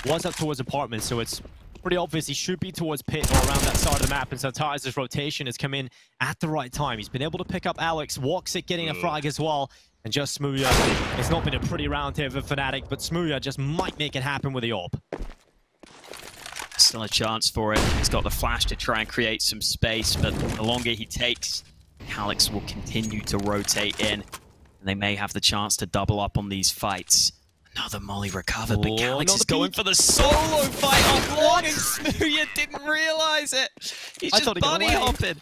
was up towards apartment, so it's pretty obvious he should be towards pit or around that side of the map, and Zantares' rotation has come in at the right time. He's been able to pick up Alex. Woxic getting a frag as well. And just Smooya. It's not been a pretty round here for Fnatic, but Smooya just might make it happen with the AWP. Still a chance for it. He's got the flash to try and create some space, but the longer he takes, Calyx will continue to rotate in, and they may have the chance to double up on these fights. Another molly recovered, but Calyx is going for the solo fight on one, and Smooya didn't realize it. He's just bunny hopping.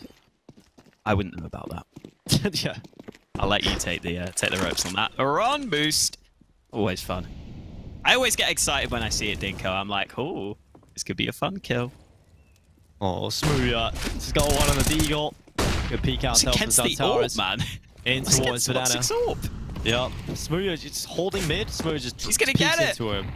I wouldn't know about that. Yeah. I'll let you take the ropes on that. A run boost. Always fun. I always get excited when I see it, Dinko. I'm like, oh, this could be a fun kill. Oh, Smooya. Just got one on the Deagle. Good peek out to Zantares. Man. In towards Banana. Yep. Smooya just holding mid. Smooya just He's gonna get it. Into him.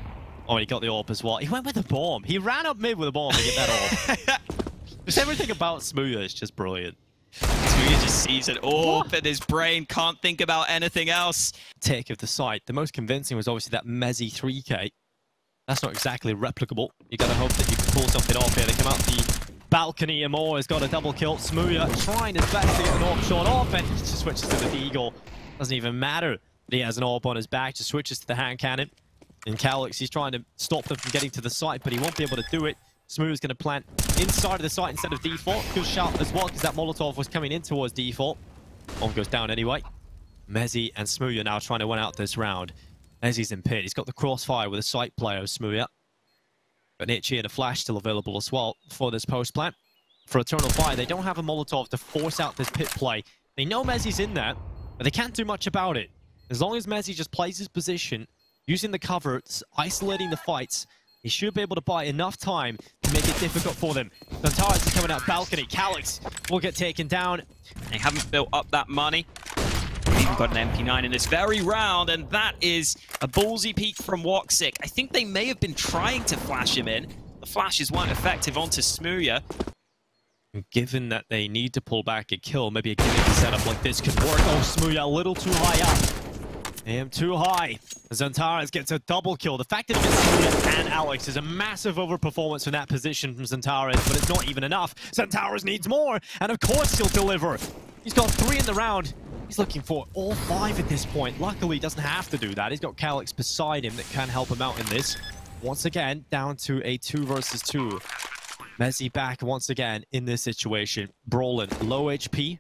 Oh, he got the AWP as well. He went with the bomb. He ran up mid with a bomb to get that AWP. Just everything about Smooya is just brilliant. Smooya just sees it all in his brain, can't think about anything else. Take of the site. The most convincing was obviously that Mezzi 3K. That's not exactly replicable. You gotta hope that you can pull something off here. They come out the balcony. Amor has got a double kill. Smooya trying his best to get an AWP shot off, and he just switches to the Deagle. Doesn't even matter that he has an AWP on his back. Just switches to the hand cannon. And Calix, he's trying to stop them from getting to the site, but he won't be able to do it. Smooth's going to plant inside of the site instead of default. Good shout as well, because that Molotov was coming in towards default. Bomb goes down anyway. Mezzi and Smooth are now trying to win out this round. Mezzi's in pit. He's got the crossfire with a site player of Smooth. But Itchy and a flash still available as well for this post plant. For Eternal Fire, they don't have a Molotov to force out this pit play. They know Mezzi's in there, but they can't do much about it. As long as Mezzi just plays his position, using the covers, isolating the fights, he should be able to buy enough time to make it difficult for them. Zantares is coming out balcony. Calix will get taken down. They haven't built up that money. They've even got an MP9 in this very round, and that is a ballsy peek from Woxic. I think they may have been trying to flash him in. The flashes weren't effective onto Smooya. Given that they need to pull back and kill, maybe a gimmicky setup like this could work. Oh, Smooya a little too high up. Am too high. Zantares gets a double kill. The fact that he gets Smooya and Alex is a massive overperformance from that position from Zantares, but it's not even enough. Zantares needs more, and of course he'll deliver. He's got 3 in the round. He's looking for all 5 at this point. Luckily, he doesn't have to do that. He's got Calix beside him that can help him out in this. Once again, down to a 2 versus 2. Mezzi back once again in this situation. Brolin, low HP.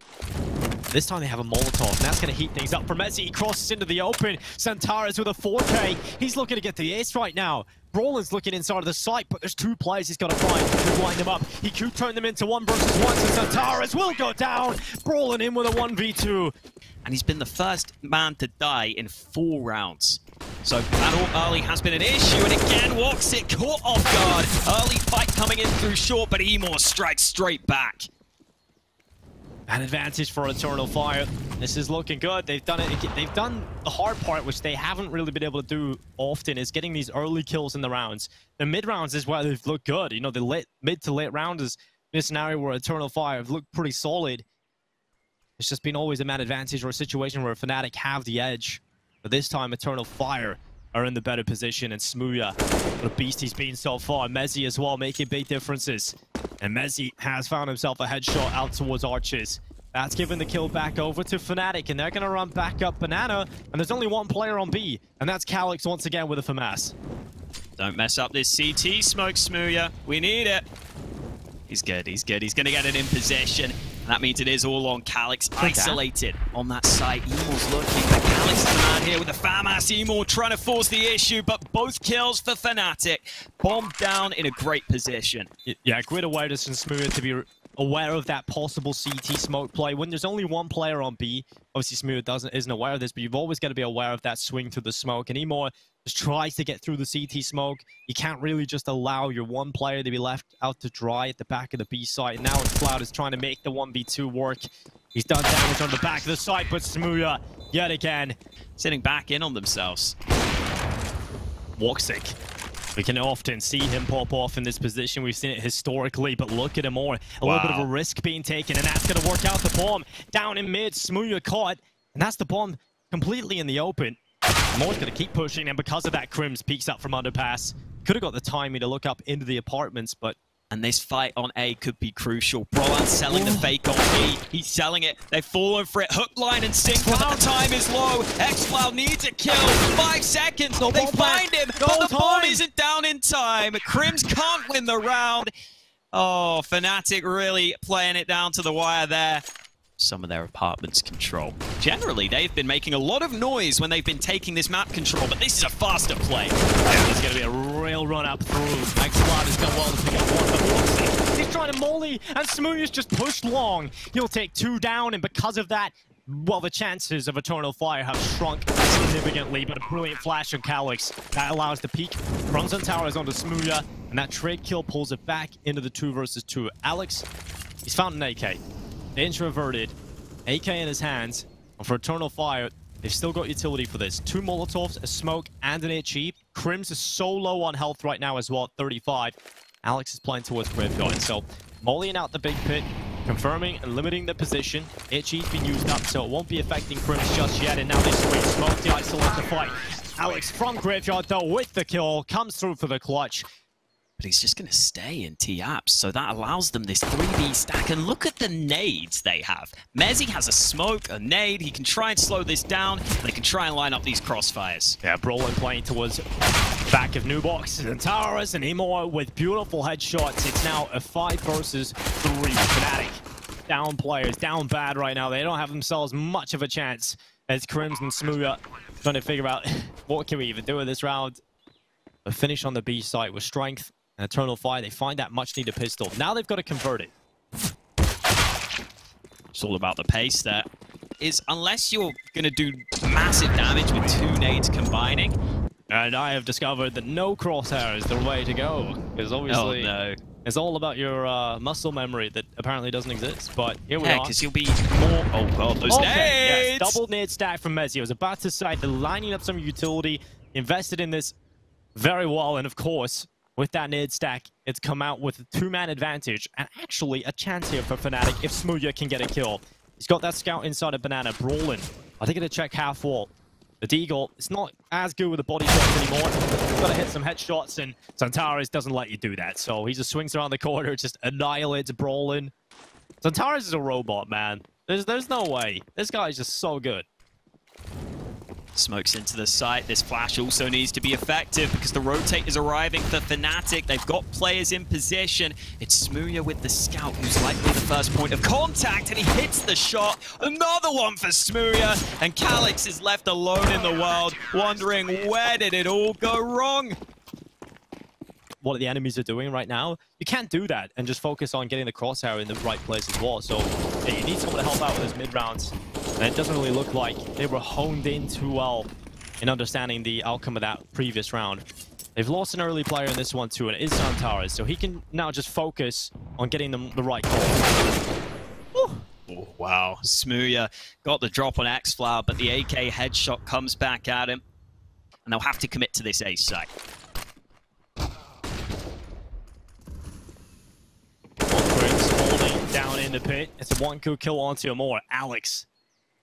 This time they have a Molotov, and that's going to heat things up for Mezzi. He crosses into the open. Zantares with a 4K. He's looking to get the ace right now. Brolin's looking inside of the site, but there's 2 players he's got to find to line them up. He could turn them into 1 versus 1, so Zantares will go down. Brolin in with a 1v2. And he's been the first man to die in 4 rounds. So battle early has been an issue, and again, Woxic caught off guard. Early fight coming in through short, but Emor strikes straight back. An advantage for Eternal Fire. This is looking good. They've done it. They've done the hard part, which they haven't really been able to do often, is getting these early kills in the rounds. The mid rounds is where they've looked good. You know, the mid to late round is a scenario where Eternal Fire have looked pretty solid. It's just been always a man advantage or a situation where Fnatic have the edge. But this time, Eternal Fire are in the better position, and Smooya, what a beast he's been so far. Mezzi as well, making big differences. And Mezzi has found himself a headshot out towards Arches. That's given the kill back over to Fnatic, and they're going to run back up Banana. And there's only 1 player on B, and that's Calix once again with a FAMAS. Don't mess up this CT smoke, Smooya. We need it. He's good, he's good. He's going to get it in possession. And that means it is all on Calix, isolated on that site. Emor's looking, but Calix is the man here with the FAMAS. Emor trying to force the issue, but both kills for Fnatic. Bomb down in a great position. Yeah, great awareness from Smooth to be aware of that possible CT smoke play. When there's only 1 player on B, obviously Smooth isn't aware of this, but you've always got to be aware of that swing through the smoke. And Emor just tries to get through the CT smoke. You can't really just allow your 1 player to be left out to dry at the back of the B site. And now Cloud is trying to make the 1v2 work. He's done damage on the back of the site, but Smooya, yet again, sitting back in on themselves. Woxic. We can often see him pop off in this position. We've seen it historically, but look at him more. A little bit of a risk being taken, and that's going to work out. The bomb down in mid. Smooya caught, and that's the bomb completely in the open. Moore's going to keep pushing, and because of that, Crims peeks up from underpass. Could have got the timing to look up into the apartments, but... And this fight on A could be crucial. Brolan's selling the fake on B. He's selling it. They've fallen for it. Hook, line, and sink, but the time is low. X-Cloud needs a kill. 5 seconds. They find him, but the bomb isn't down in time. Crims can't win the round. Oh, Fnatic really playing it down to the wire there. Some of their apartments control. Generally, they've been making a lot of noise when they've been taking this map control, but this is a faster play. There's going to be a real run up through. X-Cloud has done well to pick up 1, but he's trying to molly, and Smooth's just pushed long. He'll take 2 down, and because of that, well, the chances of Eternal Fire have shrunk significantly, but a brilliant flash on Calix. That allows the peak from Zantares onto Smooya, and that trade kill pulls it back into the 2 versus 2. Alex, he's found an AK. Introverted, AK in his hands, and for Eternal Fire, they've still got utility for this. 2 Molotovs, a smoke, and an HE. Crims is so low on health right now as well at 35. Alex is playing towards Graveyard, so mollying out the big pit, confirming and limiting the position. HE's been used up, so it won't be affecting Crims just yet, and now they swing smoke to isolate the fight. Alex from Graveyard, though, with the kill, comes through for the clutch. but he's just going to stay in T-Apps. So that allows them this 3B stack. And look at the nades they have. Mezzi has a smoke, a nade. He can try and slow this down. And they can try and line up these crossfires. Yeah, Brolin playing towards back of Nubox. Zantares and Imor with beautiful headshots. It's now a 5 versus 3 Fnatic. Down players, down bad right now. They don't have themselves much of a chance as Crims and Smooya trying to figure out what can we even do in this round. A finish on the B site with Strength and Eternal Fire. They find that much-needed pistol. Now they've got to convert it. It's all about the pace there. Unless you're going to do massive damage with 2 nades combining. And I have discovered that no crosshair is the way to go. Because obviously, it's all about your muscle memory that apparently doesn't exist. But here we are. Because you'll be more... Oh god, those nades! Yes, double nade stack from Mezzi. I was about to say, they're lining up some utility, invested in this very well. And of course, with that nade stack, it's come out with a 2-man advantage. And actually, a chance here for Fnatic if Smooya can get a kill. He's got that scout inside of Banana. Brolin. I think it'll check half wall. The Deagle, it's not as good with the body shots anymore. You've got to hit some headshots, and Zantares doesn't let you do that. So he just swings around the corner, just annihilates Brolin. Zantares is a robot, man. There's no way. This guy is just so good. Smokes into the site. This flash also needs to be effective because the rotate is arriving for Fnatic. They've got players in position. It's Smooya with the scout, who's likely the first point of contact, and he hits the shot. Another one for Smooya, and Calix is left alone in the world, wondering where did it all go wrong? What the enemies are doing right now, you can't do that and just focus on getting the crosshair in the right place as well. So yeah, you need someone to help out with those mid rounds. And it doesn't really look like they were honed in too well in understanding the outcome of that previous round. They've lost an early player in this one too, and it is Zantares. So he can now just focus on getting them the right call. Oh, wow. Smooya got the drop on X-Flower, but the AK headshot comes back at him. And they'll have to commit to this ace site. Holding down in the pit. It's a 1 kill onto more. Alex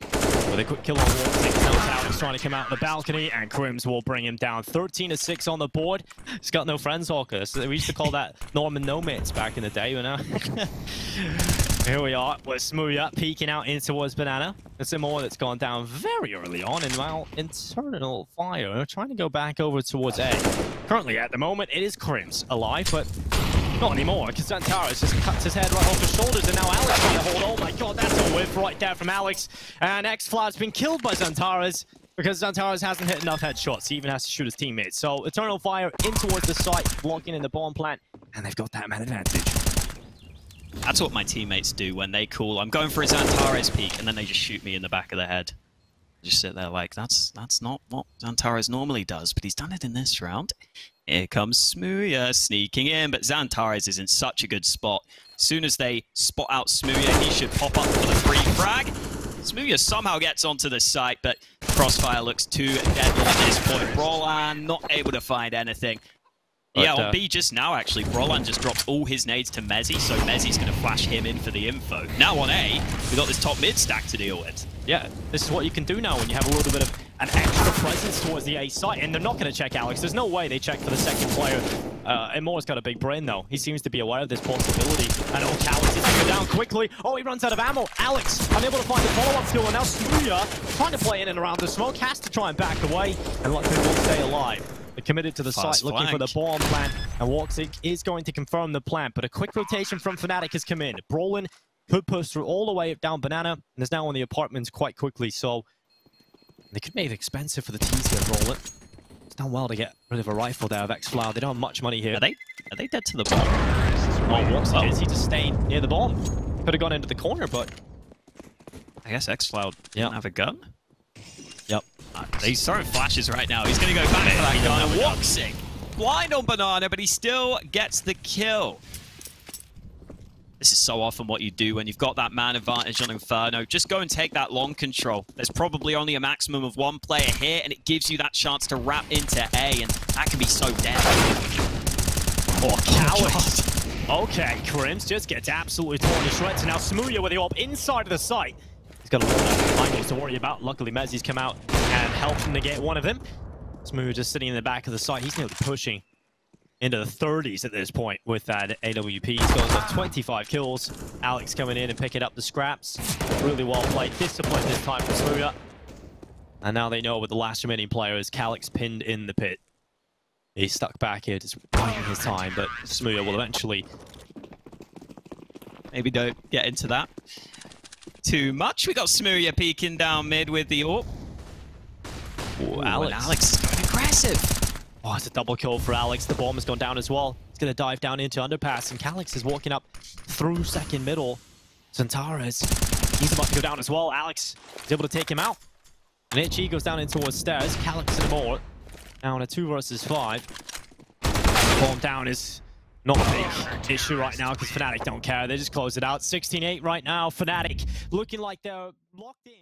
with a quick kill on Wall. Alex trying to come out the balcony, and Crims will bring him down. 13-6 on the board. He's got no friends, Hawker. So we used to call that Norman No Mates back in the day, you know. Here we are with Smooya peeking out in towards Banana. It's a more that's gone down very early on, and while Eternal Fire trying to go back over towards A. Currently, at the moment, it is Crims alive, but not anymore, because Zantares just cuts his head right off his shoulders, and now Alex trying to hold. Oh my god, that's a whiff right there from Alex. And X-Flower's been killed by Zantares, because Zantares hasn't hit enough headshots. He even has to shoot his teammates. So Eternal Fire in towards the site, blocking in the bomb plant, and they've got that man advantage. That's what my teammates do when they call, I'm going for a Zantares peek, and then they just shoot me in the back of the head. I just sit there like, that's not what Zantares normally does, but he's done it in this round. Here comes Smooya sneaking in, but Zantares is in such a good spot. As soon as they spot out Smooya, he should pop up for the free frag. Smooya somehow gets onto the site, but Crossfire looks too deadly at this point. Roland not able to find anything. But, yeah, on B just now, actually, Roland just dropped all his nades to Mezzi, so Mezzi's going to flash him in for the info. Now on A, we've got this top mid stack to deal with. Yeah, this is what you can do now when you have a little bit of an extra presence towards the A site, and they're not going to check Alex. There's no way they check for the second player. Imor's got a big brain, though. He seems to be aware of this possibility. And oh, Alex is taken down quickly. Oh, he runs out of ammo. Alex, unable to find the follow-up skill, and now Smooya, trying to play in and around the smoke, has to try and back away, and luckily will stay alive. They're committed to the site, looking for the bomb plant, and Woxic is going to confirm the plant, but a quick rotation from Fnatic has come in. Brolin could push through all the way down Banana, and is now on the apartments quite quickly, so they could make it expensive for the T's here, Brolin. It's done well to get rid of a rifle there of X-Flower. They don't have much money here. Are they dead to the bomb? Oh, Woxic is. He just stayed near the bomb. Could have gone into the corner, but I guess X-Flower didn't have a gun? Yep. He's throwing flashes right now. He's going to go back for that gun. And Woxic, blind on Banana, but he still gets the kill. This is so often what you do when you've got that man advantage on Inferno. Just go and take that long control. There's probably only a maximum of 1 player here, and it gives you that chance to wrap into A, and that can be so deadly. Oh, coward. Okay, Crims just gets absolutely torn to shreds, and now Smooya with the AWP inside of the site. He's got a lot of angles to worry about. Luckily, Mezzi's come out and helped him to get one of them. Smooya just sitting in the back of the site. He's nearly pushing into the 30s at this point with that AWP. He's got 25 kills. Alex coming in and picking up the scraps. Really well played. Disciplined this time from Smooya. And now they know with the last remaining players, Calyx pinned in the pit. He's stuck back here, just biding his time, but Smooya will eventually... Maybe don't get into that too much. We got Smooya peeking down mid with the AWP. Ooh, Alex is going aggressive. Oh, it's a double kill for Alex. The bomb has gone down as well. He's going to dive down into underpass, and Calyx is walking up through second middle. Zantares, he's about to go down as well. Alex is able to take him out. And Itchy goes down in towards stairs. Calyx in the board. Now in a 2 versus 5. Bomb down is not a big issue right now because Fnatic don't care. They just close it out. 16-8 right now. Fnatic looking like they're locked in.